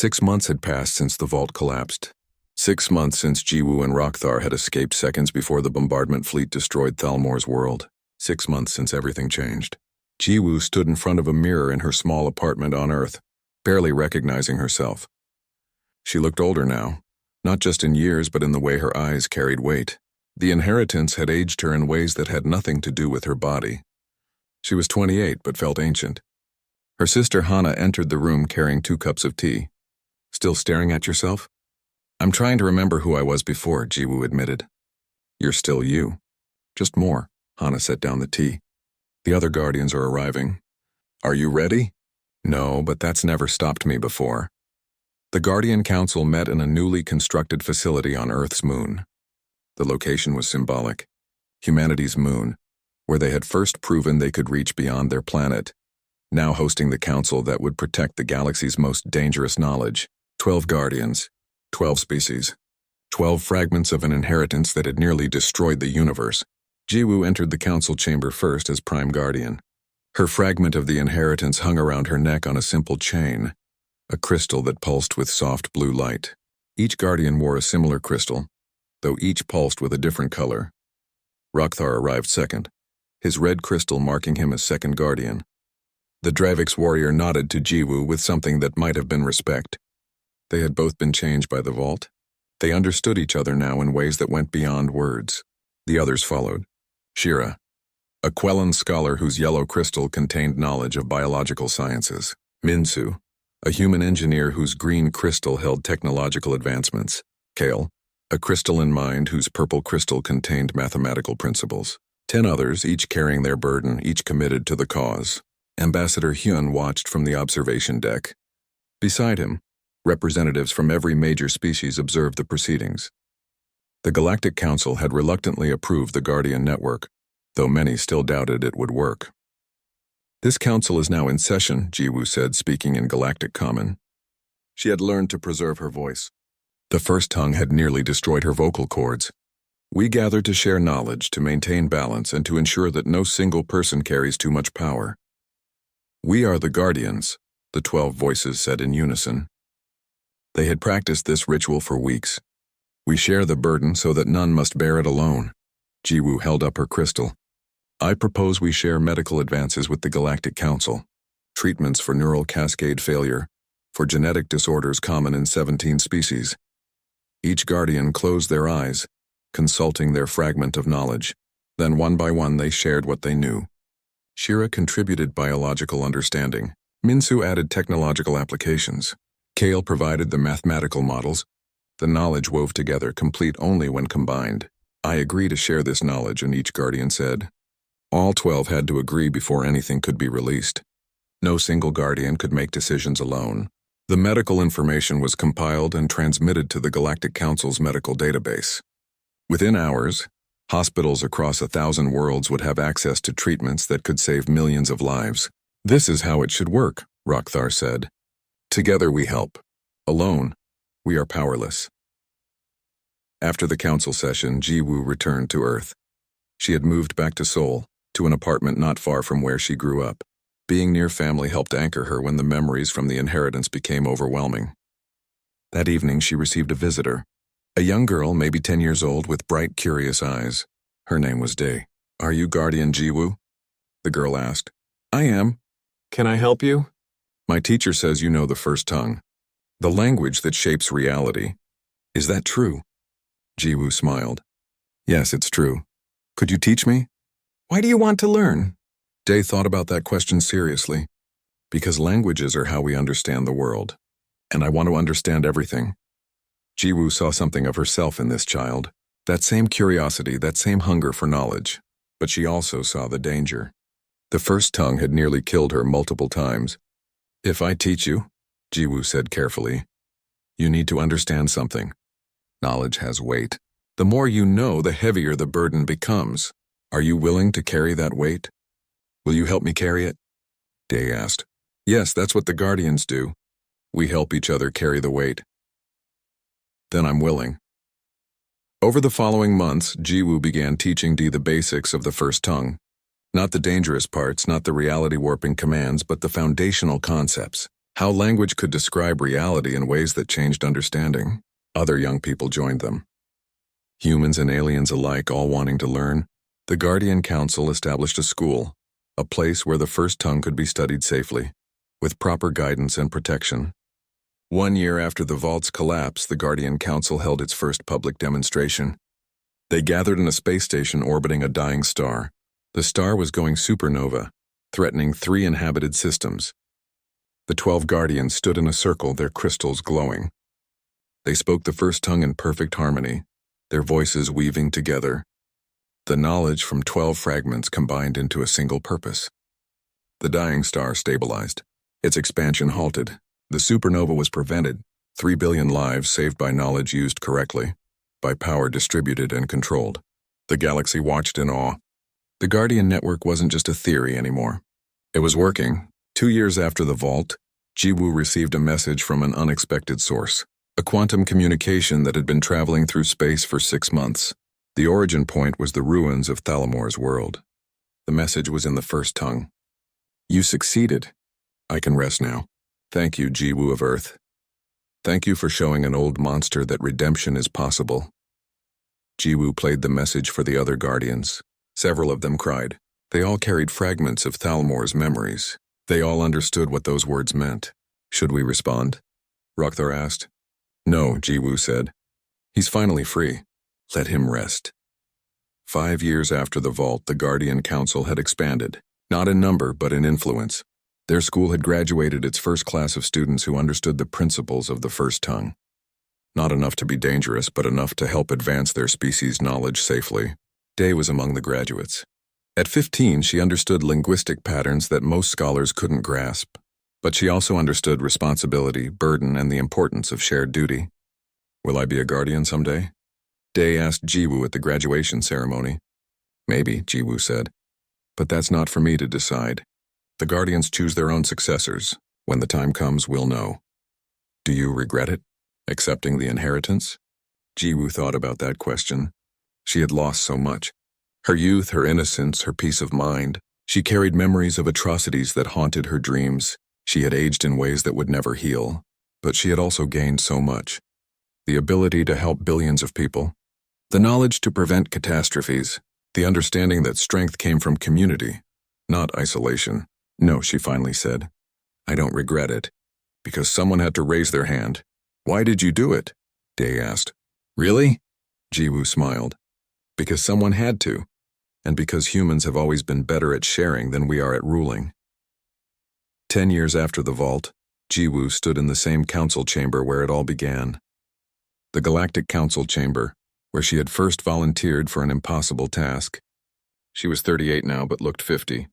6 months had passed since the vault collapsed. 6 months since Jiwoo and Rokthar had escaped seconds before the bombardment fleet destroyed Thalmor's world. 6 months since everything changed. Jiwoo stood in front of a mirror in her small apartment on Earth, barely recognizing herself. She looked older now, not just in years but in the way her eyes carried weight. The inheritance had aged her in ways that had nothing to do with her body. She was 28 but felt ancient. Her sister Hana entered the room carrying 2 cups of tea. Still staring at yourself? I'm trying to remember who I was before, Jiwoo admitted. You're still you. Just more. Hana set down the tea. The other guardians are arriving. Are you ready? No, but that's never stopped me before. The Guardian Council met in a newly constructed facility on Earth's moon. The location was symbolic. Humanity's moon, where they had first proven they could reach beyond their planet, now hosting the council that would protect the galaxy's most dangerous knowledge. 12 guardians, 12 species, 12 fragments of an inheritance that had nearly destroyed the universe. Jiwoo entered the council chamber first as Prime Guardian. Her fragment of the inheritance hung around her neck on a simple chain, a crystal that pulsed with soft blue light. Each guardian wore a similar crystal, though each pulsed with a different color. Rokthar arrived second, his red crystal marking him as second guardian. The Dravix warrior nodded to Jiwoo with something that might have been respect. They had both been changed by the vault. They understood each other now in ways that went beyond words. The others followed. Shira, a Quellan scholar whose yellow crystal contained knowledge of biological sciences. Minsu, a human engineer whose green crystal held technological advancements. Kale, a crystalline mind whose purple crystal contained mathematical principles. 10 others, each carrying their burden, each committed to the cause. Ambassador Hyun watched from the observation deck. Beside him, representatives from every major species observed the proceedings. The Galactic Council had reluctantly approved the Guardian Network, though many still doubted it would work. This council is now in session, Jiwoo said, speaking in Galactic Common. She had learned to preserve her voice. The first tongue had nearly destroyed her vocal cords. We gather to share knowledge, to maintain balance, and to ensure that no single person carries too much power. We are the Guardians, the 12 voices said in unison. They had practiced this ritual for weeks. We share the burden so that none must bear it alone. Jiwoo held up her crystal. I propose we share medical advances with the Galactic Council. Treatments for neural cascade failure, for genetic disorders common in 17 species. Each guardian closed their eyes, consulting their fragment of knowledge. Then one by one they shared what they knew. Shira contributed biological understanding. Minsu added technological applications. Kale provided the mathematical models. The knowledge wove together, complete only when combined. I agree to share this knowledge, and each guardian said. All 12 had to agree before anything could be released. No single guardian could make decisions alone. The medical information was compiled and transmitted to the Galactic Council's medical database. Within hours, hospitals across 1,000 worlds would have access to treatments that could save millions of lives. This is how it should work, Rokthar said. Together we help. Alone, we are powerless. After the council session, Jiwoo returned to Earth. She had moved back to Seoul, to an apartment not far from where she grew up. Being near family helped anchor her when the memories from the inheritance became overwhelming. That evening she received a visitor. A young girl, maybe 10 years old, with bright, curious eyes. Her name was Dae. Are you Guardian Jiwoo? The girl asked. I am. Can I help you? My teacher says you know the first tongue. The language that shapes reality. Is that true? Jiwoo smiled. Yes, it's true. Could you teach me? Why do you want to learn? Dae thought about that question seriously. Because languages are how we understand the world. And I want to understand everything. Jiwoo saw something of herself in this child. That same curiosity, that same hunger for knowledge. But she also saw the danger. The first tongue had nearly killed her multiple times. If I teach you, Jiwoo said carefully, you need to understand something. Knowledge has weight. The more you know, the heavier the burden becomes. Are you willing to carry that weight? Will you help me carry it? Dae asked. Yes, that's what the Guardians do. We help each other carry the weight. Then I'm willing. Over the following months, Jiwoo began teaching Dae the basics of the first tongue. Not the dangerous parts, not the reality-warping commands, but the foundational concepts. How language could describe reality in ways that changed understanding. Other young people joined them. Humans and aliens alike all wanting to learn, the Guardian Council established a school, a place where the first tongue could be studied safely, with proper guidance and protection. 1 year after the vault's collapse, the Guardian Council held its first public demonstration. They gathered in a space station orbiting a dying star. The star was going supernova, threatening 3 inhabited systems. The 12 Guardians stood in a circle, their crystals glowing. They spoke the first tongue in perfect harmony, their voices weaving together. The knowledge from 12 fragments combined into a single purpose. The dying star stabilized. Its expansion halted. The supernova was prevented. 3 billion lives saved by knowledge used correctly, by power distributed and controlled. The galaxy watched in awe. The Guardian Network wasn't just a theory anymore. It was working. 2 years after the vault, Jiwoo received a message from an unexpected source. A quantum communication that had been traveling through space for 6 months. The origin point was the ruins of Thalmor's world. The message was in the first tongue. You succeeded. I can rest now. Thank you, Jiwoo of Earth. Thank you for showing an old monster that redemption is possible. Jiwoo played the message for the other Guardians. Several of them cried. They all carried fragments of Thalmor's memories. They all understood what those words meant. Should we respond? Rockthar asked. No, Jiwoo said. He's finally free. Let him rest. 5 years after the vault, the Guardian Council had expanded, not in number but in influence. Their school had graduated its first class of students who understood the principles of the first tongue. Not enough to be dangerous, but enough to help advance their species' knowledge safely. Day was among the graduates. At 15, she understood linguistic patterns that most scholars couldn't grasp, but she also understood responsibility, burden, and the importance of shared duty. Will I be a guardian someday? Day asked Jiwoo at the graduation ceremony. Maybe, Jiwoo said. But that's not for me to decide. The Guardians choose their own successors. When the time comes, we'll know. Do you regret it? Accepting the inheritance? Jiwoo thought about that question. She had lost so much. Her youth, her innocence, her peace of mind. She carried memories of atrocities that haunted her dreams. She had aged in ways that would never heal. But she had also gained so much. The ability to help billions of people. The knowledge to prevent catastrophes. The understanding that strength came from community, not isolation. No, she finally said. I don't regret it. Because someone had to raise their hand. Why did you do it? Day asked. Really? Jiwoo smiled. Because someone had to. And because humans have always been better at sharing than we are at ruling. 10 years after the vault, Jiwoo stood in the same council chamber where it all began. The Galactic Council chamber, where she had first volunteered for an impossible task. She was 38 now but looked 50.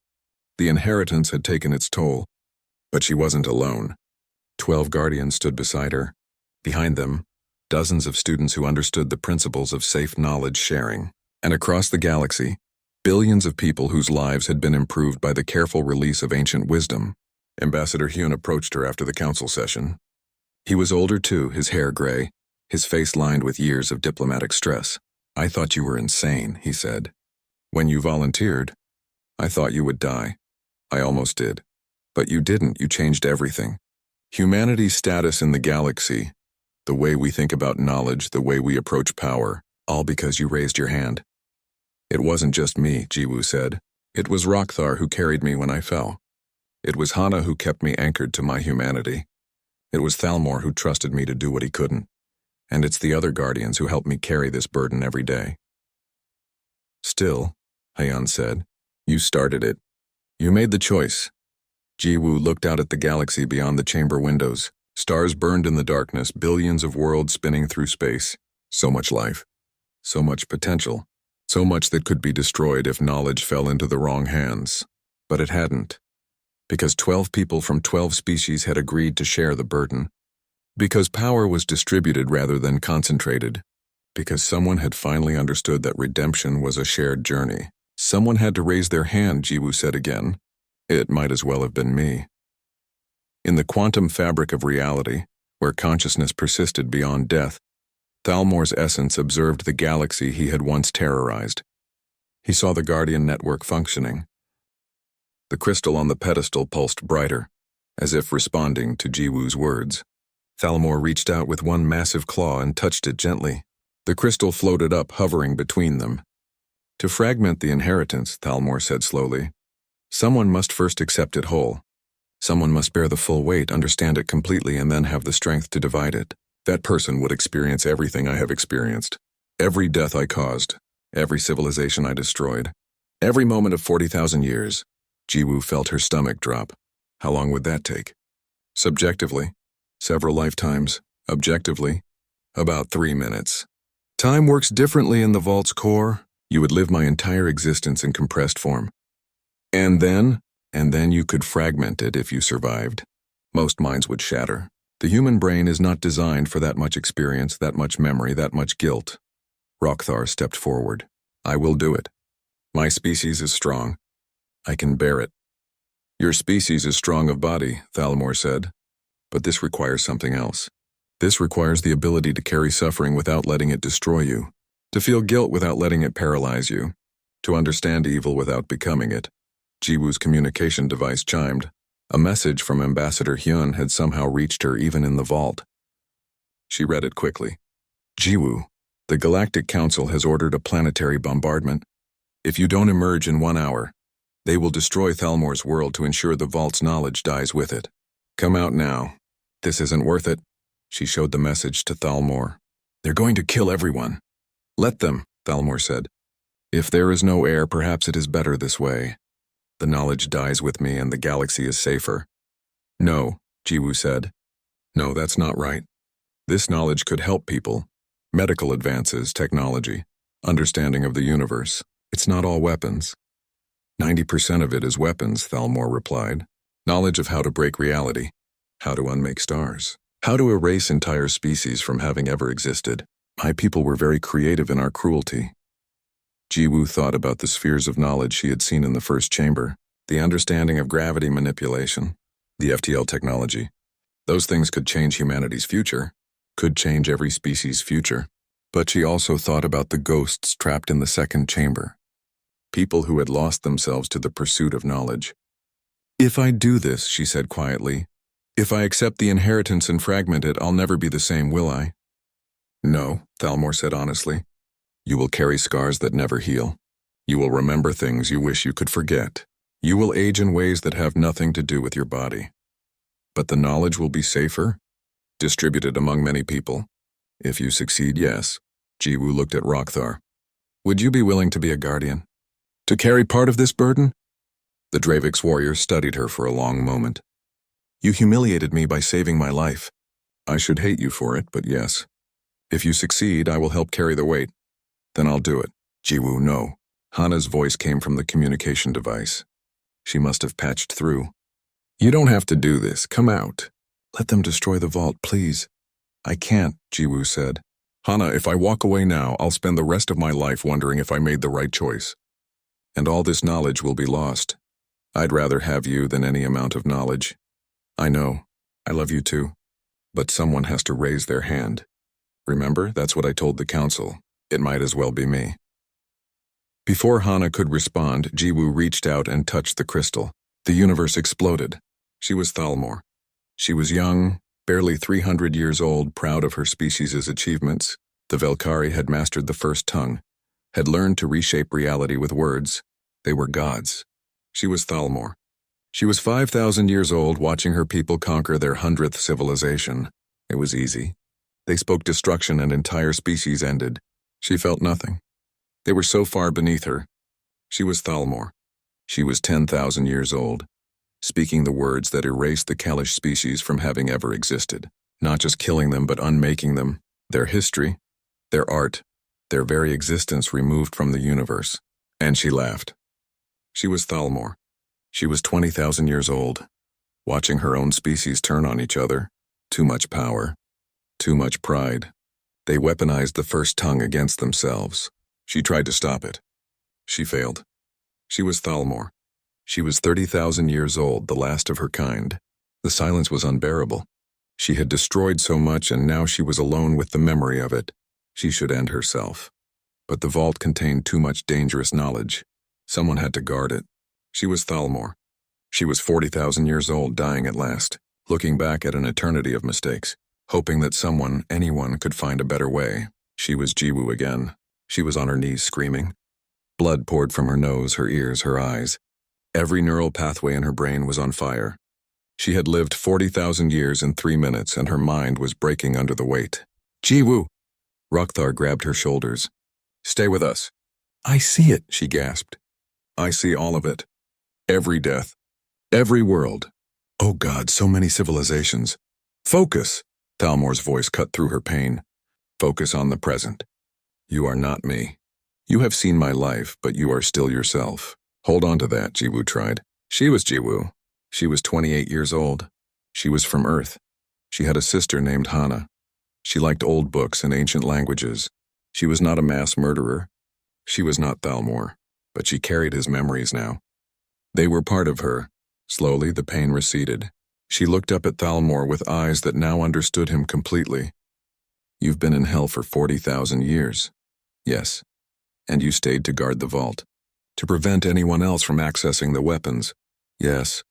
The inheritance had taken its toll, but she wasn't alone. 12 Guardians stood beside her. Behind them, dozens of students who understood the principles of safe knowledge sharing. And across the galaxy, billions of people whose lives had been improved by the careful release of ancient wisdom. Ambassador Hyun approached her after the council session. He was older too, his hair gray, his face lined with years of diplomatic stress. I thought you were insane, he said. When you volunteered, I thought you would die. I almost did. But you didn't, you changed everything. Humanity's status in the galaxy, the way we think about knowledge, the way we approach power, all because you raised your hand. It wasn't just me, Jiwoo said. It was Rockthar who carried me when I fell. It was Hana who kept me anchored to my humanity. It was Thalmor who trusted me to do what he couldn't. And it's the other Guardians who help me carry this burden every day. Still, Hyun said, you started it. You made the choice. Jiwoo looked out at the galaxy beyond the chamber windows. Stars burned in the darkness, billions of worlds spinning through space. So much life. So much potential. So much that could be destroyed if knowledge fell into the wrong hands. But it hadn't. Because 12 people from 12 species had agreed to share the burden. Because power was distributed rather than concentrated. Because someone had finally understood that redemption was a shared journey. Someone had to raise their hand, Jiwoo said again. It might as well have been me. In the quantum fabric of reality, where consciousness persisted beyond death, Thalmor's essence observed the galaxy he had once terrorized. He saw the Guardian network functioning. The crystal on the pedestal pulsed brighter. As if responding to Jiwoo's words, Thalmor reached out with one massive claw and touched it gently. The crystal floated up, hovering between them. To fragment the inheritance, Thalmor said slowly, someone must first accept it whole. Someone must bear the full weight, understand it completely, and then have the strength to divide it. That person would experience everything I have experienced. Every death I caused, every civilization I destroyed, every moment of 40,000 years. Jiwoo felt her stomach drop. How long would that take? Subjectively, several lifetimes. Objectively, about 3 minutes. Time works differently in the vault's core. You would live my entire existence in compressed form. And then you could fragment it if you survived. Most minds would shatter. The human brain is not designed for that much experience, that much memory, that much guilt. Rockthar stepped forward. I will do it. My species is strong. I can bear it. Your species is strong of body, Thalmor said. But this requires something else. This requires the ability to carry suffering without letting it destroy you. To feel guilt without letting it paralyze you. To understand evil without becoming it. Jiwoo's communication device chimed. A message from Ambassador Hyun had somehow reached her even in the vault. She read it quickly. Jiwoo, the Galactic Council has ordered a planetary bombardment. If you don't emerge in 1 hour, they will destroy Thalmor's world to ensure the vault's knowledge dies with it. Come out now. This isn't worth it. She showed the message to Thalmor. They're going to kill everyone. Let them, Thalmor said. If there is no heir, perhaps it is better this way. The knowledge dies with me and the galaxy is safer. No, Jiwoo said. No, that's not right. This knowledge could help people. Medical advances, technology, understanding of the universe. It's not all weapons. 90% of it is weapons, Thalmor replied. Knowledge of how to break reality, how to unmake stars, how to erase entire species from having ever existed. My people were very creative in our cruelty. Jiwoo thought about the spheres of knowledge she had seen in the first chamber, the understanding of gravity manipulation, the FTL technology. Those things could change humanity's future, could change every species' future. But she also thought about the ghosts trapped in the second chamber. People who had lost themselves to the pursuit of knowledge. If I do this, she said quietly, if I accept the inheritance and fragment it, I'll never be the same, will I? No, Thalmor said honestly. You will carry scars that never heal. You will remember things you wish you could forget. You will age in ways that have nothing to do with your body. But the knowledge will be safer, distributed among many people. If you succeed, yes. Jiwoo looked at Rockthar. Would you be willing to be a guardian? To carry part of this burden? The Dravik's warrior studied her for a long moment. You humiliated me by saving my life. I should hate you for it, but yes. If you succeed, I will help carry the weight. Then I'll do it. Jiwoo, no. Hana's voice came from the communication device. She must have patched through. You don't have to do this. Come out. Let them destroy the vault, please. I can't, Jiwoo said. Hana, if I walk away now, I'll spend the rest of my life wondering if I made the right choice. And all this knowledge will be lost. I'd rather have you than any amount of knowledge. I know. I love you too. But someone has to raise their hand. Remember, that's what I told the council. It might as well be me. Before Hana could respond, Jiwoo reached out and touched the crystal. The universe exploded. She was Thalmor. She was young, barely 300 years old, proud of her species' achievements. The Velkari had mastered the first tongue, had learned to reshape reality with words. They were gods. She was Thalmor. She was 5,000 years old, watching her people conquer their 100th civilization. It was easy. They spoke destruction and entire species ended. She felt nothing. They were so far beneath her. She was Thalmor. She was 10,000 years old, speaking the words that erased the Kalish species from having ever existed. Not just killing them, but unmaking them. Their history, their art, their very existence removed from the universe. And she laughed. She was Thalmor. She was 20,000 years old, watching her own species turn on each other. Too much power. Too much pride. They weaponized the first tongue against themselves. She tried to stop it. She failed. She was Thalmor. She was 30,000 years old, the last of her kind. The silence was unbearable. She had destroyed so much, and now she was alone with the memory of it. She should end herself. But the vault contained too much dangerous knowledge. Someone had to guard it. She was Thalmor. She was 40,000 years old, dying at last, looking back at an eternity of mistakes, hoping that someone, anyone, could find a better way. She was Jiwoo again. She was on her knees screaming. Blood poured from her nose, her ears, her eyes. Every neural pathway in her brain was on fire. She had lived 40,000 years in 3 minutes, and her mind was breaking under the weight. Jiwoo! Rokthar grabbed her shoulders. Stay with us. I see it, she gasped. I see all of it. Every death. Every world. Oh God, so many civilizations. Focus! Thalmor's voice cut through her pain. Focus on the present. You are not me. You have seen my life, but you are still yourself. Hold on to that, Jiwoo tried. She was Jiwoo. She was 28 years old. She was from Earth. She had a sister named Hana. She liked old books and ancient languages. She was not a mass murderer. She was not Thalmor, but she carried his memories now. They were part of her. Slowly, the pain receded. She looked up at Thalmor with eyes that now understood him completely. You've been in hell for 40,000 years. Yes. And you stayed to guard the vault. To prevent anyone else from accessing the weapons. Yes.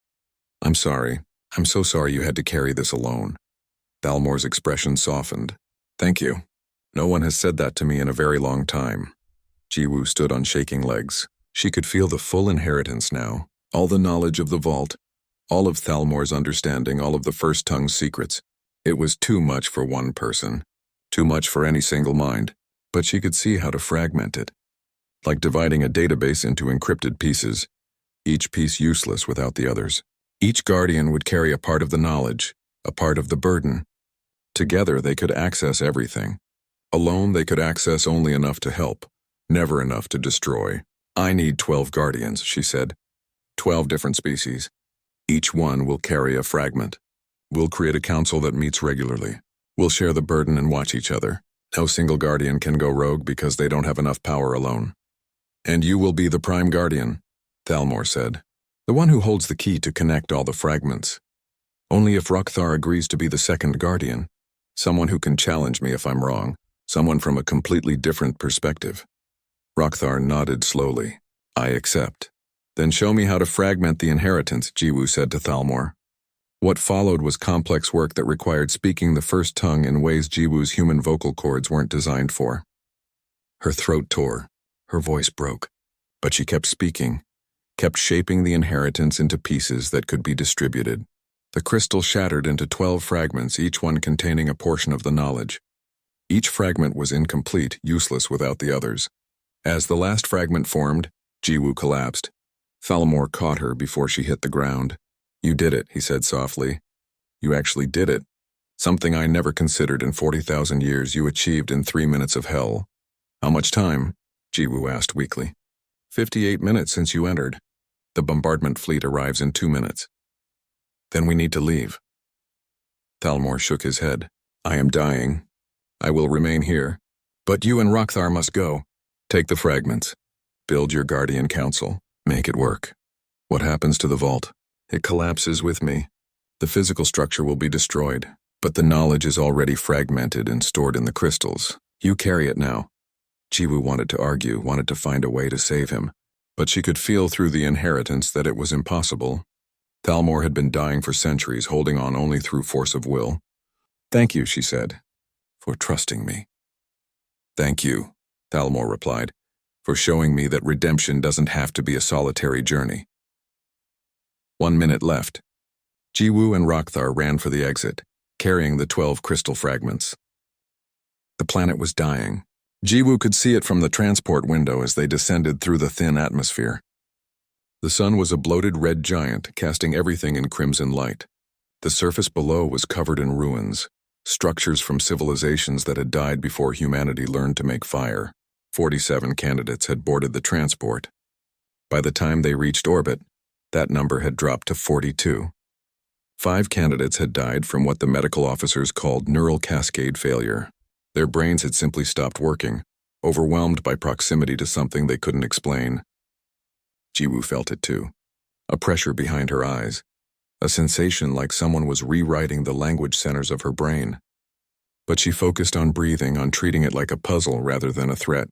I'm sorry. I'm so sorry you had to carry this alone. Thalmor's expression softened. Thank you. No one has said that to me in a very long time. Jiwoo stood on shaking legs. She could feel the full inheritance now. All the knowledge of the vault. All of Thalmor's understanding, all of the First Tongue's secrets. It was too much for one person. Too much for any single mind. But she could see how to fragment it. Like dividing a database into encrypted pieces, each piece useless without the others. Each guardian would carry a part of the knowledge, a part of the burden. Together they could access everything. Alone they could access only enough to help, never enough to destroy. I need 12 guardians, she said. 12 different species. Each one will carry a fragment. We'll create a council that meets regularly. We'll share the burden and watch each other. No single guardian can go rogue because they don't have enough power alone. And you will be the prime guardian, Thalmor said. The one who holds the key to connect all the fragments. Only if Rokthar agrees to be the second guardian. Someone who can challenge me if I'm wrong. Someone from a completely different perspective. Rokthar nodded slowly. I accept. Then show me how to fragment the inheritance, Jiwoo said to Thalmor. What followed was complex work that required speaking the First Tongue in ways Jiwoo's human vocal cords weren't designed for. Her throat tore. Her voice broke. But she kept speaking, kept shaping the inheritance into pieces that could be distributed. The crystal shattered into 12 fragments, each one containing a portion of the knowledge. Each fragment was incomplete, useless without the others. As the last fragment formed, Jiwoo collapsed. Thalmor caught her before she hit the ground. You did it, he said softly. You actually did it. Something I never considered in 40,000 years you achieved in 3 minutes of hell. How much time? Jiwoo asked weakly. 58 minutes since you entered. The bombardment fleet arrives in 2 minutes. Then we need to leave. Thalmor shook his head. I am dying. I will remain here. But you and Rokthar must go. Take the fragments. Build your guardian council. Make it work. What happens to the vault? It collapses with me. The physical structure will be destroyed, but the knowledge is already fragmented and stored in the crystals. You carry it now. Jiwoo wanted to argue, wanted to find a way to save him, but she could feel through the inheritance that it was impossible. Thalmor had been dying for centuries, holding on only through force of will. Thank you, she said, for trusting me. Thank you, Thalmor replied, for showing me that redemption doesn't have to be a solitary journey. 1 minute left. Jiwoo and Rokthar ran for the exit, carrying the 12 crystal fragments. The planet was dying. Jiwoo could see it from the transport window as they descended through the thin atmosphere. The sun was a bloated red giant, casting everything in crimson light. The surface below was covered in ruins, structures from civilizations that had died before humanity learned to make fire. 47 candidates had boarded the transport. By the time they reached orbit, that number had dropped to 42. 5 candidates had died from what the medical officers called neural cascade failure. Their brains had simply stopped working, overwhelmed by proximity to something they couldn't explain. Jiwoo felt it too. A pressure behind her eyes. A sensation like someone was rewriting the language centers of her brain. But she focused on breathing, on treating it like a puzzle rather than a threat.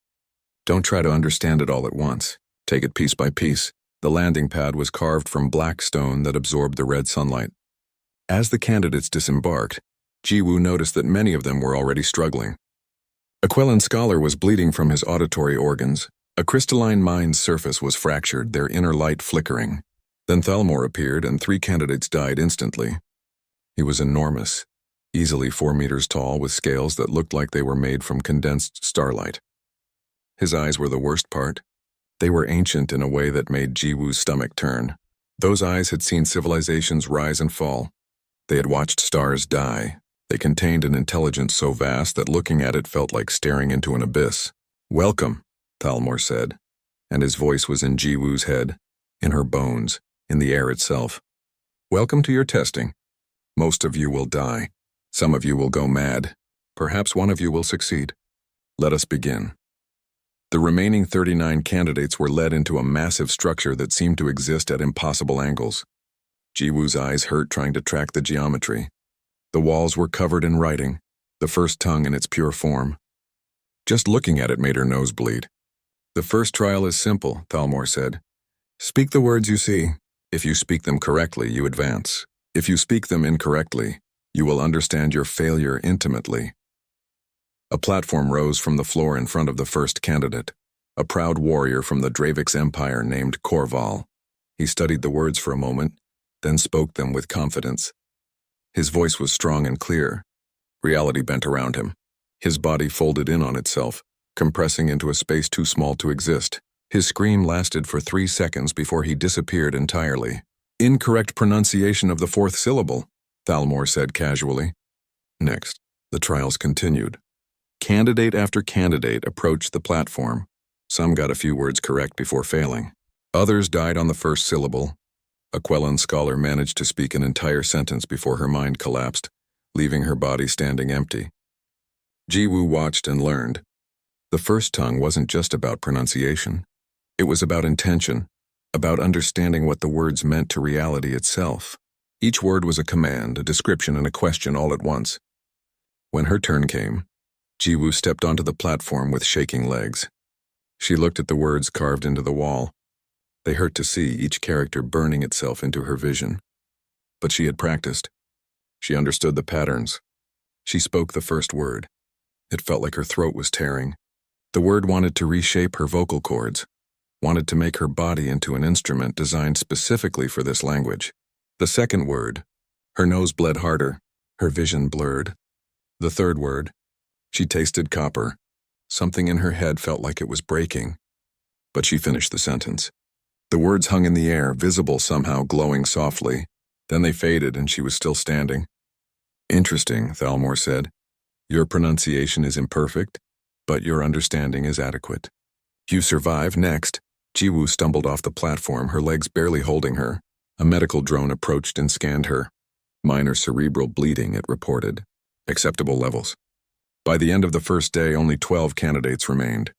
Don't try to understand it all at once. Take it piece by piece. The landing pad was carved from black stone that absorbed the red sunlight. As the candidates disembarked, Jiwoo noticed that many of them were already struggling. A Quellan scholar was bleeding from his auditory organs. A crystalline mine's surface was fractured, their inner light flickering. Then Thalmor appeared, and 3 candidates died instantly. He was enormous, easily 4 meters tall, with scales that looked like they were made from condensed starlight. His eyes were the worst part. They were ancient in a way that made Jiwoo's stomach turn. Those eyes had seen civilizations rise and fall. They had watched stars die. They contained an intelligence so vast that looking at it felt like staring into an abyss. "Welcome," Thalmor said, and his voice was in Jiwoo's head, in her bones, in the air itself. "Welcome to your testing. Most of you will die. Some of you will go mad. Perhaps one of you will succeed. Let us begin." The remaining 39 candidates were led into a massive structure that seemed to exist at impossible angles. Jiwoo's eyes hurt trying to track the geometry. The walls were covered in writing, the first tongue in its pure form. Just looking at it made her nose bleed. "The first trial is simple," Thalmor said. "Speak the words you see. If you speak them correctly, you advance. If you speak them incorrectly, you will understand your failure intimately." A platform rose from the floor in front of the first candidate, a proud warrior from the Dravix Empire named Korval. He studied the words for a moment, then spoke them with confidence. His voice was strong and clear. Reality bent around him. His body folded in on itself, compressing into a space too small to exist. His scream lasted for 3 seconds before he disappeared entirely. "Incorrect pronunciation of the 4th syllable," Thalmor said casually. Next, the trials continued. Candidate after candidate approached the platform. Some got a few words correct before failing. Others died on the first syllable. A Quellan scholar managed to speak an entire sentence before her mind collapsed, leaving her body standing empty. Jiwoo watched and learned. The first tongue wasn't just about pronunciation. It was about intention, about understanding what the words meant to reality itself. Each word was a command, a description, and a question all at once. When her turn came, Jiwoo stepped onto the platform with shaking legs. She looked at the words carved into the wall. They hurt to see, each character burning itself into her vision. But she had practiced. She understood the patterns. She spoke the first word. It felt like her throat was tearing. The word wanted to reshape her vocal cords, wanted to make her body into an instrument designed specifically for this language. The second word, her nose bled harder, her vision blurred. The third word, she tasted copper. Something in her head felt like it was breaking. But she finished the sentence. The words hung in the air, visible somehow, glowing softly. Then they faded and she was still standing. "Interesting," Thalmor said. "Your pronunciation is imperfect, but your understanding is adequate. You survive." Next, Jiwoo stumbled off the platform, her legs barely holding her. A medical drone approached and scanned her. "Minor cerebral bleeding," it reported. "Acceptable levels." By the end of the first day, only 12 candidates remained.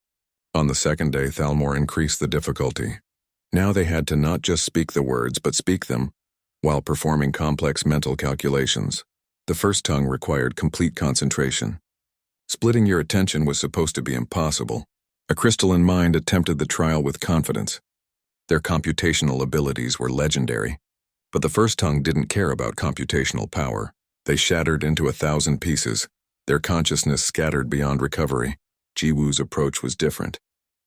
On the second day, Thalmor increased the difficulty. Now they had to not just speak the words, but speak them, while performing complex mental calculations. The first tongue required complete concentration. Splitting your attention was supposed to be impossible. A crystalline mind attempted the trial with confidence. Their computational abilities were legendary. But the first tongue didn't care about computational power. They shattered into 1,000 pieces, their consciousness scattered beyond recovery. Jiwoo's approach was different.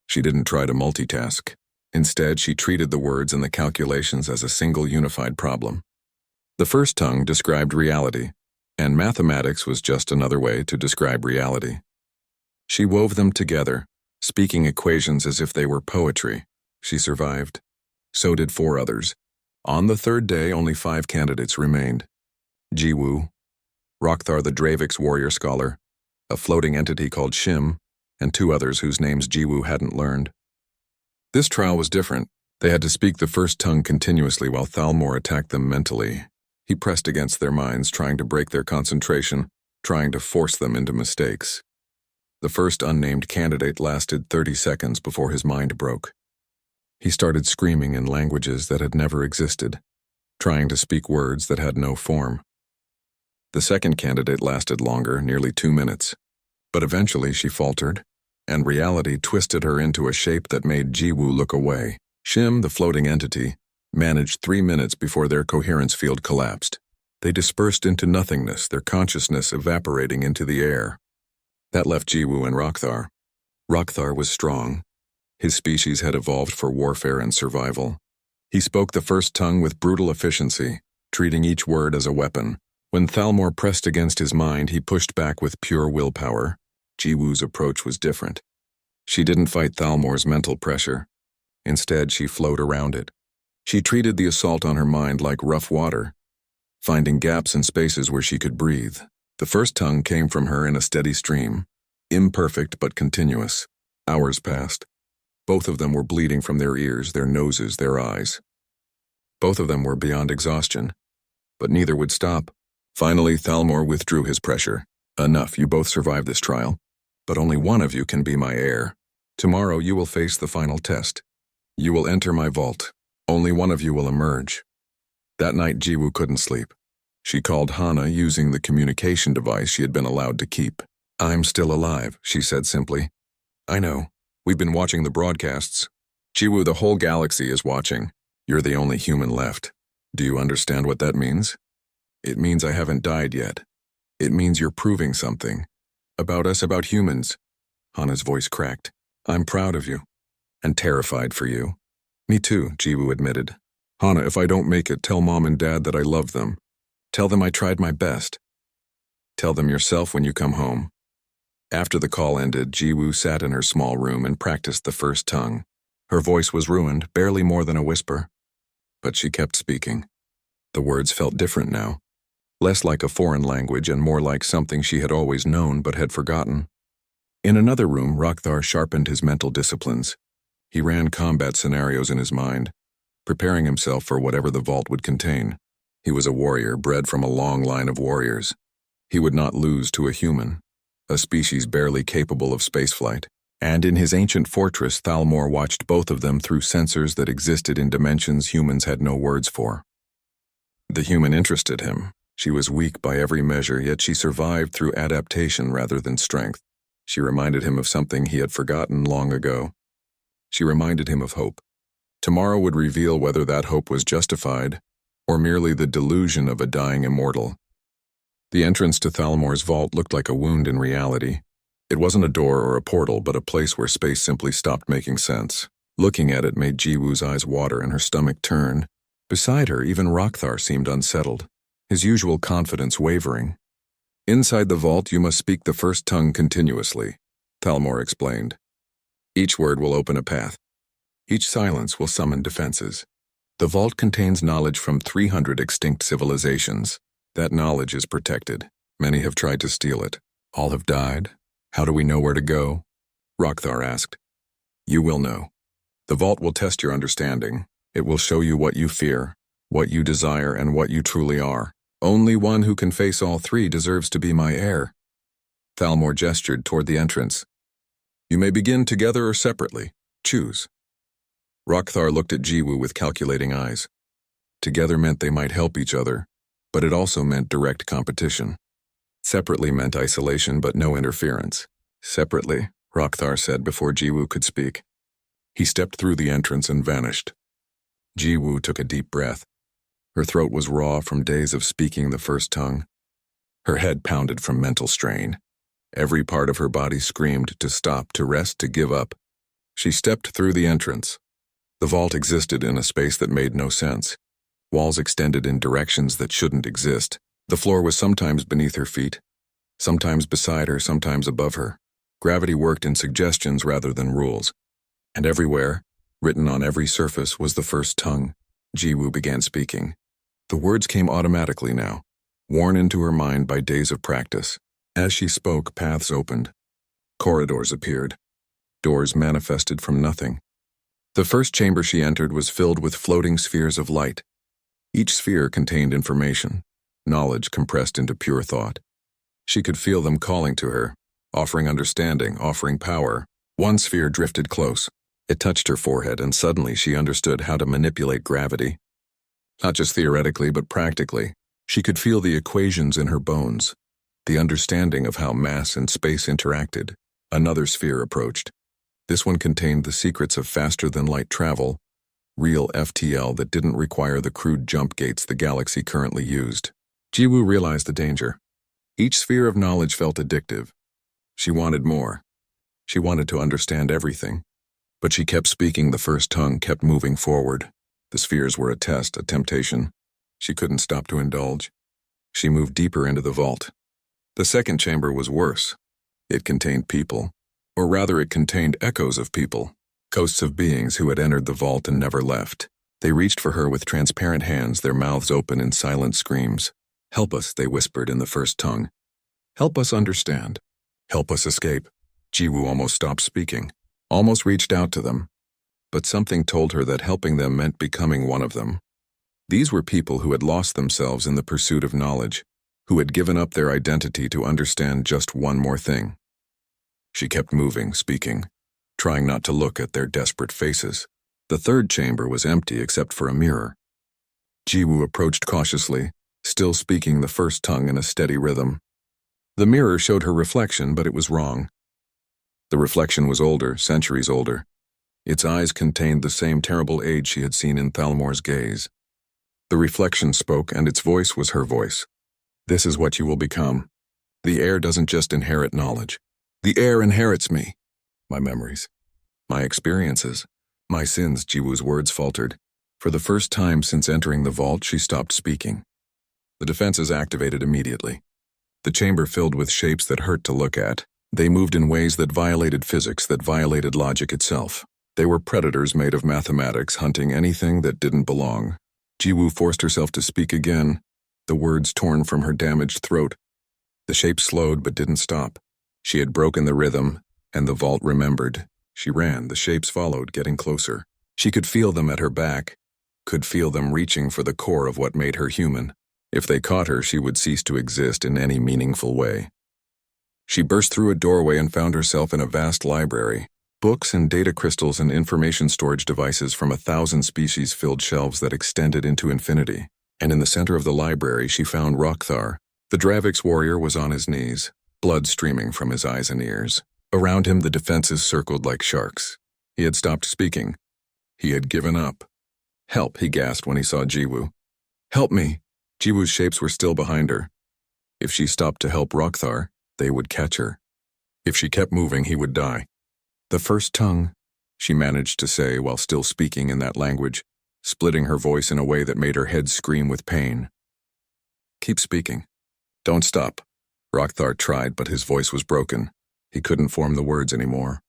She didn't try to multitask. Instead, she treated the words and the calculations as a single unified problem. The first tongue described reality, and mathematics was just another way to describe reality. She wove them together, speaking equations as if they were poetry. She survived. So did 4 others. On the third day, only 5 candidates remained. Jiwoo, Rokthar the Dravix warrior scholar, a floating entity called Shim, and 2 others whose names Jiwoo hadn't learned. This trial was different. They had to speak the first tongue continuously while Thalmor attacked them mentally. He pressed against their minds, trying to break their concentration, trying to force them into mistakes. The first unnamed candidate lasted 30 seconds before his mind broke. He started screaming in languages that had never existed, trying to speak words that had no form. The second candidate lasted longer, nearly 2 minutes. But eventually she faltered, and reality twisted her into a shape that made Jiwoo look away. Shim, the floating entity, managed 3 minutes before their coherence field collapsed. They dispersed into nothingness, their consciousness evaporating into the air. That left Jiwoo and Rokthar. Rokthar was strong. His species had evolved for warfare and survival. He spoke the first tongue with brutal efficiency, treating each word as a weapon. When Thalmor pressed against his mind, he pushed back with pure willpower. Jiwoo's approach was different. She didn't fight Thalmor's mental pressure. Instead, she flowed around it. She treated the assault on her mind like rough water, finding gaps and spaces where she could breathe. The first tongue came from her in a steady stream, imperfect but continuous. Hours passed. Both of them were bleeding from their ears, their noses, their eyes. Both of them were beyond exhaustion, but neither would stop. Finally, Thalmor withdrew his pressure. Enough, you both survived this trial, but only one of you can be my heir. Tomorrow you will face the final test. You will enter my vault. Only one of you will emerge. That night, Jiwoo couldn't sleep. She called Hana using the communication device she had been allowed to keep. "I'm still alive," she said simply. "I know. We've been watching the broadcasts. Jiwoo, the whole galaxy is watching. You're the only human left. Do you understand what that means? It means I haven't died yet. It means you're proving something. About us, about humans." Hana's voice cracked. "I'm proud of you. And terrified for you." "Me too," Jiwoo admitted. "Hana, if I don't make it, tell Mom and Dad that I love them. Tell them I tried my best. Tell them yourself when you come home." After the call ended, Jiwoo sat in her small room and practiced the first tongue. Her voice was ruined, barely more than a whisper. But she kept speaking. The words felt different now. Less like a foreign language and more like something she had always known but had forgotten. In another room, Rokthar sharpened his mental disciplines. He ran combat scenarios in his mind, preparing himself for whatever the vault would contain. He was a warrior, bred from a long line of warriors. He would not lose to a human, a species barely capable of spaceflight. And in his ancient fortress, Thalmor watched both of them through sensors that existed in dimensions humans had no words for. The human interested him. She was weak by every measure, yet she survived through adaptation rather than strength. She reminded him of something he had forgotten long ago. She reminded him of hope. Tomorrow would reveal whether that hope was justified or merely the delusion of a dying immortal. The entrance to Thalmor's vault looked like a wound in reality. It wasn't a door or a portal, but a place where space simply stopped making sense. Looking at it made Jiwoo's eyes water and her stomach turn. Beside her, even Rokthar seemed unsettled, his usual confidence wavering. "Inside the vault, you must speak the first tongue continuously," Thalmor explained. "Each word will open a path. Each silence will summon defenses. The vault contains knowledge from 300 extinct civilizations. That knowledge is protected. Many have tried to steal it. All have died. How do we know where to go?" Rokthar asked. "You will know. The vault will test your understanding. It will show you what you fear, what you desire, and what you truly are. Only one who can face all three deserves to be my heir." Thalmor gestured toward the entrance. "You may begin together or separately. Choose." Rokthar looked at Jiwoo with calculating eyes. Together meant they might help each other, but it also meant direct competition. Separately meant isolation but no interference. "Separately," Rokthar said before Jiwoo could speak. He stepped through the entrance and vanished. Jiwoo took a deep breath. Her throat was raw from days of speaking the first tongue. Her head pounded from mental strain. Every part of her body screamed to stop, to rest, to give up. She stepped through the entrance. The vault existed in a space that made no sense. Walls extended in directions that shouldn't exist. The floor was sometimes beneath her feet, sometimes beside her, sometimes above her. Gravity worked in suggestions rather than rules. And everywhere, written on every surface, was the first tongue. Jiwoo began speaking. The words came automatically now, worn into her mind by days of practice. As she spoke, paths opened. Corridors appeared. Doors manifested from nothing. The first chamber she entered was filled with floating spheres of light. Each sphere contained information, knowledge compressed into pure thought. She could feel them calling to her, offering understanding, offering power. One sphere drifted close. It touched her forehead, and suddenly she understood how to manipulate gravity. Not just theoretically, but practically. She could feel the equations in her bones, the understanding of how mass and space interacted. Another sphere approached. This one contained the secrets of faster-than-light travel, Real FTL that didn't require the crude jump gates the galaxy currently used. Jiwoo realized the danger. Each sphere of knowledge felt addictive. She wanted more. She wanted to understand everything. But she kept speaking. The first tongue kept moving forward. The spheres were a test, a temptation. She couldn't stop to indulge. She moved deeper into the vault. The second chamber was worse. It contained people. Or rather, it contained echoes of people. Ghosts of beings who had entered the vault and never left. They reached for her with transparent hands, their mouths open in silent screams. "Help us," they whispered in the first tongue. "Help us understand. Help us escape." Jiwoo almost stopped speaking, almost reached out to them. But something told her that helping them meant becoming one of them. These were people who had lost themselves in the pursuit of knowledge, who had given up their identity to understand just one more thing. She kept moving, speaking, trying not to look at their desperate faces. The third chamber was empty except for a mirror. Jiwoo approached cautiously, still speaking the first tongue in a steady rhythm. The mirror showed her reflection, but it was wrong. The reflection was older, centuries older. Its eyes contained the same terrible age she had seen in Thalmor's gaze. The reflection spoke, and its voice was her voice. "This is what you will become. The heir doesn't just inherit knowledge. The heir inherits me. My memories. My experiences. My sins." Jiwoo's words faltered. For the first time since entering the vault, she stopped speaking. The defenses activated immediately. The chamber filled with shapes that hurt to look at. They moved in ways that violated physics, that violated logic itself. They were predators made of mathematics, hunting anything that didn't belong. Jiwoo forced herself to speak again, the words torn from her damaged throat. The shape slowed but didn't stop. She had broken the rhythm, and the vault remembered. She ran, the shapes followed, getting closer. She could feel them at her back, could feel them reaching for the core of what made her human. If they caught her, she would cease to exist in any meaningful way. She burst through a doorway and found herself in a vast library. Books and data crystals and information storage devices from 1,000 species filled shelves that extended into infinity. And in the center of the library, she found Rokthar. The Dravix warrior was on his knees, blood streaming from his eyes and ears. Around him, the defenses circled like sharks. He had stopped speaking. He had given up. "Help," he gasped when he saw Jiwoo. "Help me." Jiwoo's shapes were still behind her. If she stopped to help Rokthar, they would catch her. If she kept moving, he would die. "The first tongue," she managed to say while still speaking in that language, splitting her voice in a way that made her head scream with pain. "Keep speaking. Don't stop." Rokthar tried, but his voice was broken. He couldn't form the words anymore.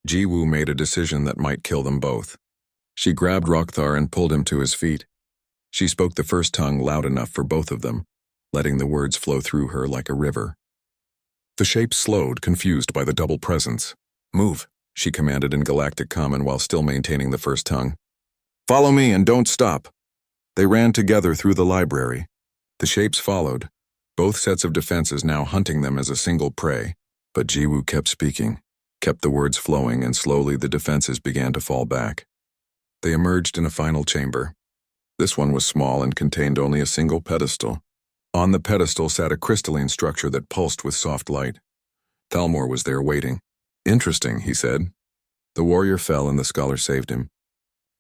Jiwoo made a decision that might kill them both. She grabbed Rokthar and pulled him to his feet. She spoke the first tongue loud enough for both of them, letting the words flow through her like a river. The shape slowed, confused by the double presence. "Move," she commanded in Galactic Common while still maintaining the first tongue. "Follow me and don't stop." They ran together through the library. The shapes followed, both sets of defenses now hunting them as a single prey. But Jiwoo kept speaking, kept the words flowing, and slowly the defenses began to fall back. They emerged in a final chamber. This one was small and contained only a single pedestal. On the pedestal sat a crystalline structure that pulsed with soft light. Thalmor was there waiting. "Interesting," he said. The warrior fell and the scholar saved him.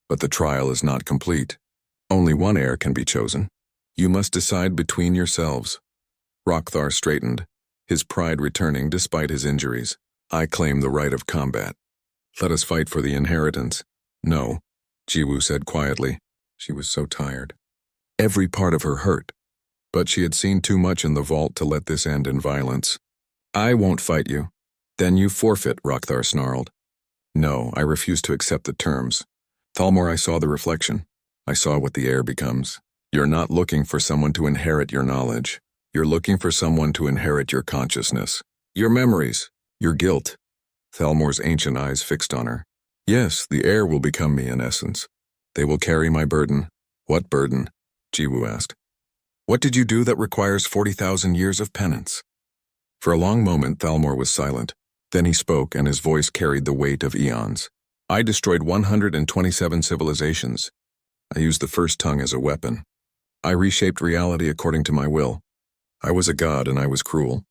"But the trial is not complete. Only one heir can be chosen. You must decide between yourselves." Rokthar straightened, his pride returning despite his injuries. "I claim the right of combat. Let us fight for the inheritance." "No," Jiwoo said quietly. She was so tired. Every part of her hurt. But she had seen too much in the vault to let this end in violence. "I won't fight you." "Then you forfeit," Rokthar snarled. "No, I refuse to accept the terms. Thalmor, I saw the reflection. I saw what the heir becomes. You're not looking for someone to inherit your knowledge. You're looking for someone to inherit your consciousness, your memories, your guilt." Thalmor's ancient eyes fixed on her. "Yes, the heir will become me in essence. They will carry my burden." "What burden?" Jiwoo asked. "What did you do that requires 40,000 years of penance?" For a long moment, Thalmor was silent. Then he spoke, and his voice carried the weight of eons. "I destroyed 127 civilizations. I used the first tongue as a weapon. I reshaped reality according to my will. I was a god and I was cruel.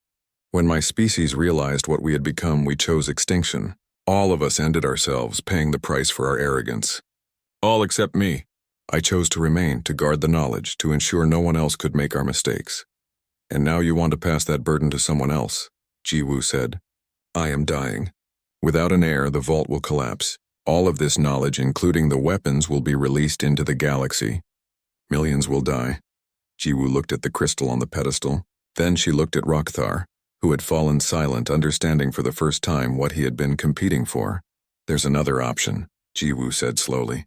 When my species realized what we had become, we chose extinction. All of us ended ourselves, paying the price for our arrogance. All except me. I chose to remain, to guard the knowledge, to ensure no one else could make our mistakes. And now you want to pass that burden to someone else, Jiwoo said. I am dying. Without an heir, the vault will collapse. All of this knowledge, including the weapons, will be released into the galaxy. Millions will die. Jiwoo looked at the crystal on the pedestal. Then she looked at Rokthar, who had fallen silent, understanding for the first time what he had been competing for. There's another option, Jiwoo said slowly.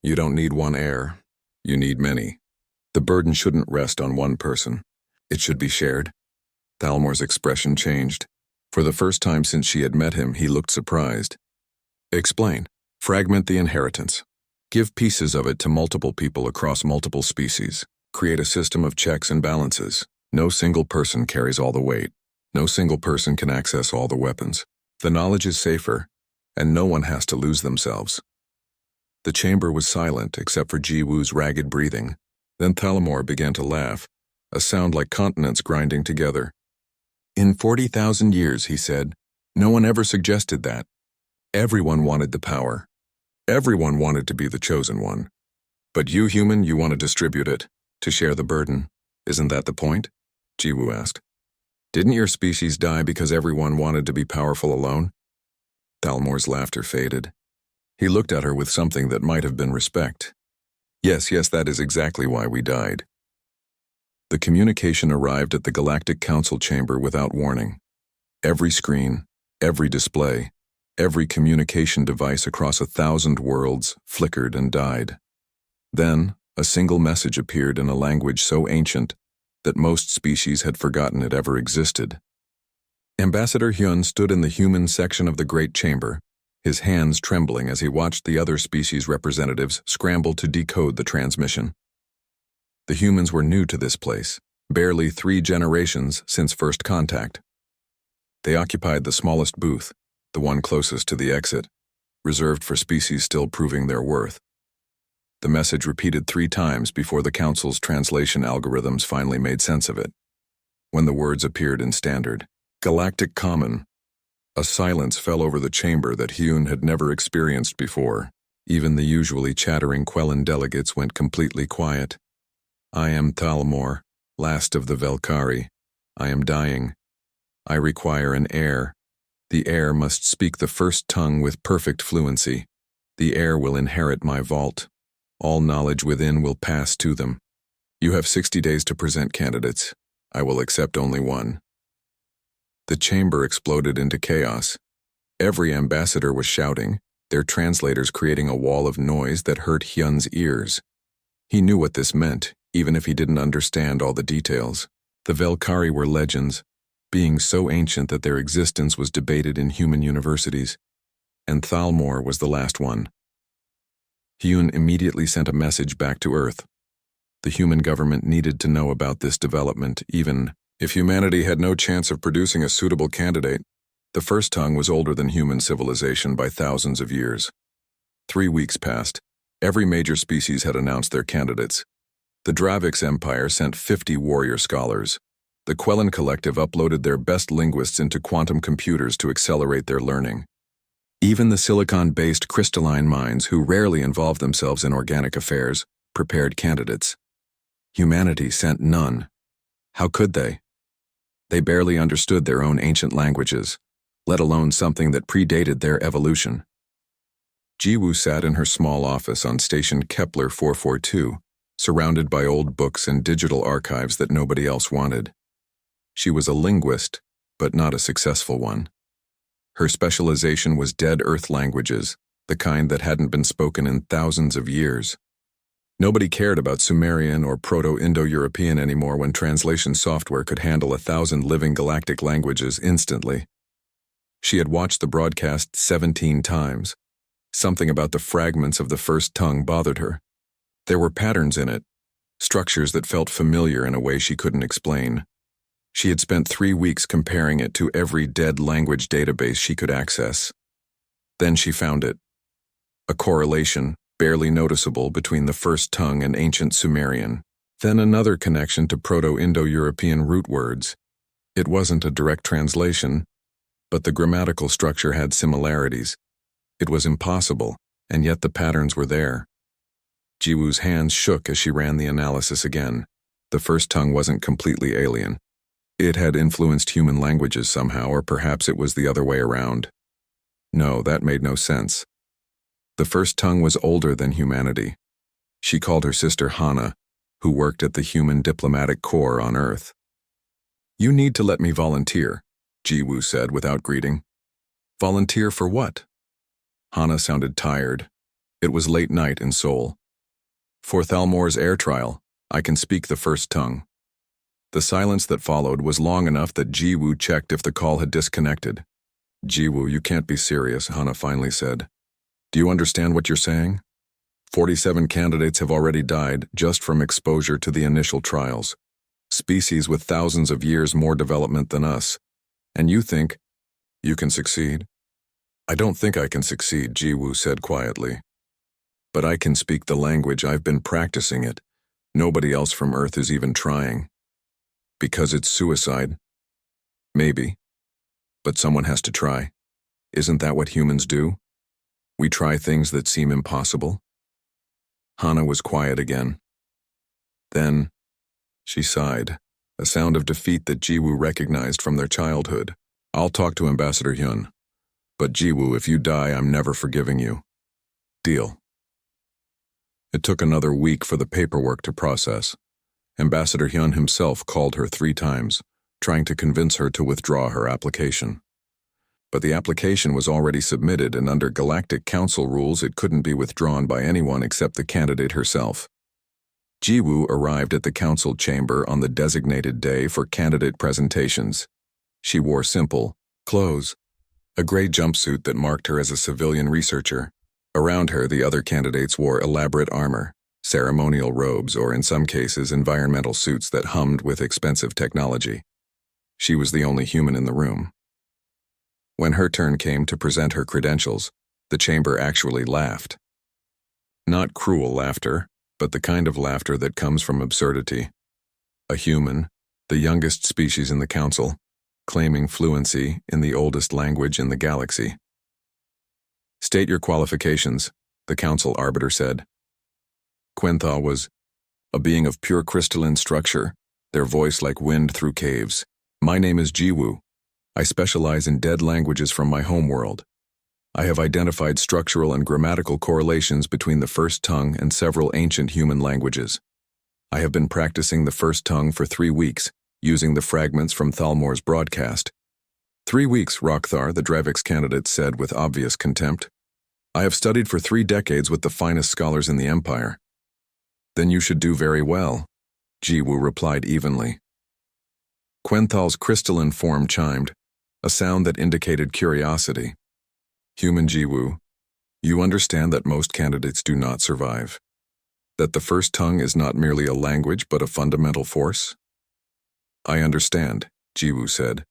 You don't need one heir. You need many. The burden shouldn't rest on one person. It should be shared. Thalmor's expression changed. For the first time since she had met him, he looked surprised. Explain. Fragment the inheritance. Give pieces of it to multiple people across multiple species. Create a system of checks and balances. No single person carries all the weight. No single person can access all the weapons. The knowledge is safer, and no one has to lose themselves. The chamber was silent except for Jiwoo's ragged breathing. Then Thalmor began to laugh, a sound like continents grinding together. In 40,000 years, he said, no one ever suggested that. Everyone wanted the power. Everyone wanted to be the chosen one. But you, human, you want to distribute it, to share the burden. Isn't that the point? Jiwoo asked. Didn't your species die because everyone wanted to be powerful alone? Thalmor's laughter faded. He looked at her with something that might have been respect. Yes, that is exactly why we died. The communication arrived at the Galactic Council chamber without warning. Every screen, every display, every communication device across 1,000 worlds flickered and died. Then, a single message appeared in a language so ancient that most species had forgotten it ever existed. Ambassador Hyun stood in the human section of the Great Chamber, his hands trembling as he watched the other species representatives scramble to decode the transmission. The humans were new to this place, barely 3 generations since first contact. They occupied the smallest booth, the one closest to the exit, reserved for species still proving their worth. The message repeated 3 times before the Council's translation algorithms finally made sense of it. When the words appeared in standard, Galactic Common, a silence fell over the chamber that Hyun had never experienced before. Even the usually chattering Quellan delegates went completely quiet. I am Thalmor, last of the Velkari. I am dying. I require an heir. The heir must speak the first tongue with perfect fluency. The heir will inherit my vault. All knowledge within will pass to them. You have 60 days to present candidates. I will accept only one. The chamber exploded into chaos. Every ambassador was shouting, their translators creating a wall of noise that hurt Hyun's ears. He knew what this meant, even if he didn't understand all the details. The Velkari were legends, beings so ancient that their existence was debated in human universities, and Thalmor was the last one. Hyun immediately sent a message back to Earth. The human government needed to know about this development, even if humanity had no chance of producing a suitable candidate. The first tongue was older than human civilization by thousands of years. 3 weeks passed. Every major species had announced their candidates. The Dravix Empire sent 50 warrior scholars. The Quellan Collective uploaded their best linguists into quantum computers to accelerate their learning. Even the silicon-based crystalline minds, who rarely involved themselves in organic affairs, prepared candidates. Humanity sent none. How could they? They barely understood their own ancient languages, let alone something that predated their evolution. Jiwoo sat in her small office on station Kepler 442, surrounded by old books and digital archives that nobody else wanted. She was a linguist, but not a successful one. Her specialization was dead Earth languages, the kind that hadn't been spoken in thousands of years. Nobody cared about Sumerian or Proto-Indo-European anymore when translation software could handle 1,000 living galactic languages instantly. She had watched the broadcast 17 times. Something about the fragments of the first tongue bothered her. There were patterns in it, structures that felt familiar in a way she couldn't explain. She had spent 3 weeks comparing it to every dead language database she could access. Then she found it. A correlation, barely noticeable, between the first tongue and ancient Sumerian. Then another connection to Proto-Indo-European root words. It wasn't a direct translation, but the grammatical structure had similarities. It was impossible, and yet the patterns were there. Jiwoo's hands shook as she ran the analysis again. The first tongue wasn't completely alien. It had influenced human languages somehow, or perhaps it was the other way around. No, that made no sense. The first tongue was older than humanity. She called her sister Hana, who worked at the Human Diplomatic Corps on Earth. "You need to let me volunteer," Jiwoo said without greeting. "Volunteer for what?" Hana sounded tired. It was late night in Seoul. "For Thalmor's air trial, I can speak the first tongue." The silence that followed was long enough that Jiwoo checked if the call had disconnected. "Jiwoo, you can't be serious," Hana finally said. "Do you understand what you're saying? 47 candidates have already died just from exposure to the initial trials. Species with thousands of years more development than us. And you think you can succeed?" "I don't think I can succeed," Jiwoo said quietly. "But I can speak the language. I've been practicing it. Nobody else from Earth is even trying." "Because it's suicide?" "Maybe. But someone has to try. Isn't that what humans do? We try things that seem impossible." Hana was quiet again. Then she sighed, a sound of defeat that Jiwoo recognized from their childhood. "I'll talk to Ambassador Hyun. But Jiwoo, if you die, I'm never forgiving you. Deal." It took another week for the paperwork to process. Ambassador Hyun himself called her 3 times, trying to convince her to withdraw her application. But the application was already submitted, and under Galactic Council rules it couldn't be withdrawn by anyone except the candidate herself. Jiwoo arrived at the council chamber on the designated day for candidate presentations. She wore simple clothes, a gray jumpsuit that marked her as a civilian researcher. Around her, the other candidates wore elaborate armor, ceremonial robes, or in some cases environmental suits that hummed with expensive technology. She was the only human in the room. When her turn came to present her credentials, the chamber actually laughed. Not cruel laughter, but the kind of laughter that comes from absurdity. A human, the youngest species in the council, claiming fluency in the oldest language in the galaxy. "State your qualifications," the council arbiter said. Quenthal was a being of pure crystalline structure, their voice like wind through caves. "My name is Jiwoo. I specialize in dead languages from my homeworld. I have identified structural and grammatical correlations between the first tongue and several ancient human languages. I have been practicing the first tongue for 3 weeks, using the fragments from Thalmor's broadcast." 3 weeks, Rockthar, the Drevix candidate, said with obvious contempt. "I have studied for 3 decades with the finest scholars in the Empire." "Then you should do very well," Jiwoo replied evenly. Quenthal's crystalline form chimed, a sound that indicated curiosity. "Human Jiwoo, you understand that most candidates do not survive. That the first tongue is not merely a language but a fundamental force?" "I understand," Jiwoo said.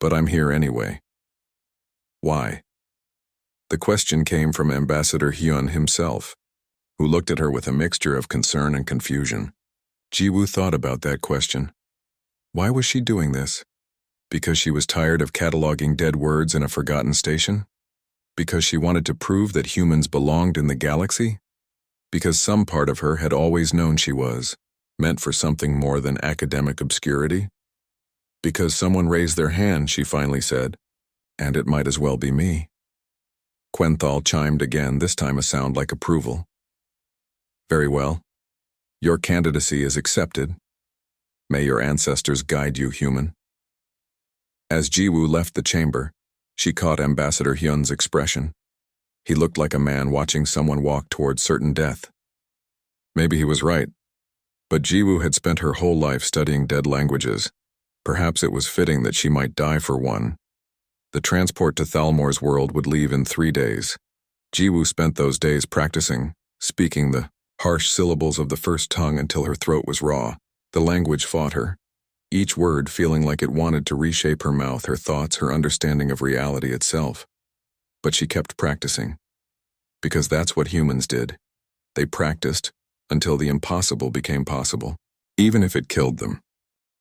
"But I'm here anyway." "Why?" The question came from Ambassador Hyun himself, who looked at her with a mixture of concern and confusion. Jiwoo thought about that question. Why was she doing this? Because she was tired of cataloging dead words in a forgotten station? Because she wanted to prove that humans belonged in the galaxy? Because some part of her had always known she was, meant for something more than academic obscurity? Because someone raised their hand, she finally said, and it might as well be me. Quenthal chimed again, this time a sound like approval. "Very well. Your candidacy is accepted. May your ancestors guide you, human." As Jiwoo left the chamber, she caught Ambassador Hyun's expression. He looked like a man watching someone walk toward certain death. Maybe he was right, but Jiwoo had spent her whole life studying dead languages. Perhaps it was fitting that she might die for one. The transport to Thalmor's world would leave in 3 days. Jiwoo spent those days practicing, speaking the harsh syllables of the first tongue until her throat was raw. The language fought her, each word feeling like it wanted to reshape her mouth, her thoughts, her understanding of reality itself. But she kept practicing, because that's what humans did. They practiced until the impossible became possible, even if it killed them.